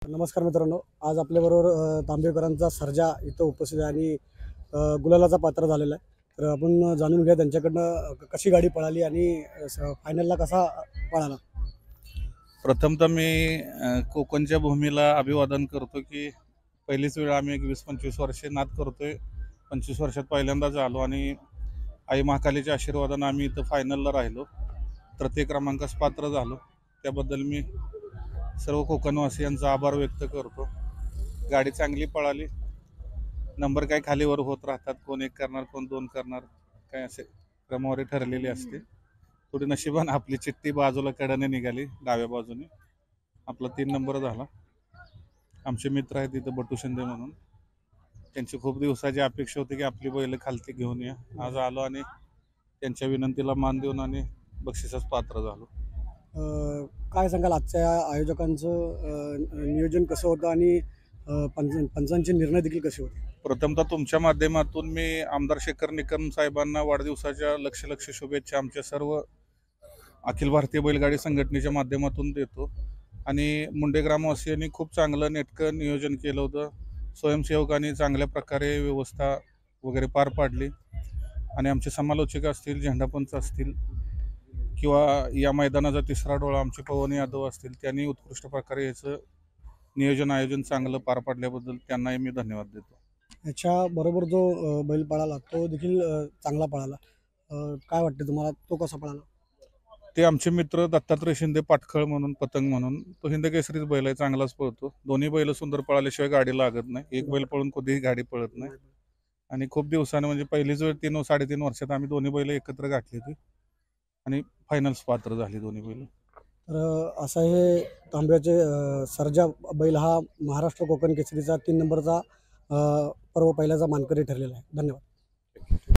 नमस्कार मित्रांनो, आज आपल्याबरोबर तांबेकरांचा सर्जा इथं उपस्थित आहे आणि गुलालाचा पात्र झालेला आहे. तर आपण जाणून घ्या त्यांच्याकडनं कशी गाडी पळाली आणि फायनलला कसा पळाला. प्रथमतः मी कोकणच्या भूमीला अभिवादन करतो की पहिलीच वेळ आम्ही 20-25 वर्षे नाद करतोय. 25 वर्षात पहिल्यांदाच आलो आणि आई महाकालीच्या आशीर्वादानं आम्ही इथं फायनलला राहिलो, तृतीय क्रमांकास पात्र झालो. त्याबद्दल मी सर्व कोकणवासियांचा आभार व्यक्त करतो. गाडी चांगली पळाली. नंबर काय खालीवर होत राहतात, कोण 1 करणार, कोण 2 करणार, काय असे क्रमवारी ठरलेली असते. थोडी नशिबानं आपली चिठ्ठी बाजूला कड्याने निघाली, डाव्या बाजूने आपला 3 नंबर झाला. आमचे मित्र आहेत तिथं बटू शिंदे म्हणून, त्यांची खूप दिवसाची अपेक्षा होती की आपली बैल खालती घेऊन या. आज आलो आणि त्यांच्या विनंतीला मान देऊन आणि बक्षिसास पात्र झालो. काय सांगाल आजच्या आयोजकांचं नियोजन कसं होतं आणि पंचांचे निर्णय देखील कसे होते. प्रथमतः तुमच्या माध्यमातून मी आमदार शेखर निकम साहेबांना वाढदिवसाच्या लक्ष शुभेच्छा आमच्या सर्व अखिल भारतीय बैलगाडी संघटनेच्या माध्यमातून देतो. आणि मुंडे ग्रामवासियांनी खूप चांगलं नेटकं नियोजन केलं होतं. स्वयंसेवकांनी चांगल्या प्रकारे व्यवस्था वगैरे पार पाडली आणि आमचे समालोचक असतील, झेंडापंच असतील किंवा या मैदानाचा तिसरा डोळा आमचे पवन यादव असतील, त्यांनी उत्कृष्ट प्रकारे याचं नियोजन आयोजन चांगलं पार पाडल्याबद्दल त्यांनाही मी धन्यवाद देतो. याच्याबरोबर जो बैल पळाला तो देखील चांगला पळाला. काय वाटतं तुम्हाला, तो कसा पळाला. ते आमचे मित्र दत्तात्रय शिंदे पाटखळ म्हणून, पतंग म्हणून, तो हिंद केसरीच बैल आहे, चांगलाच पळतो. दोन्ही बैल सुंदर पळाल्याशिवाय गाडी लागत नाही. एक बैल पळून कधीही गाडी पळत नाही. आणि खूप दिवसानं म्हणजे पहिलीच वेळ 3-3.5 वर्षात आम्ही दोन्ही बैल एकत्र गाठली होती आणि फायनल्स पात्र झाली दोन्ही बैल. तर असं हे तांब्याचे सर्जा बैल हा महाराष्ट्र कोकण केसरीचा 3 नंबरचा पर्व पहिल्याचा मानकरी ठरलेला आहे. धन्यवाद.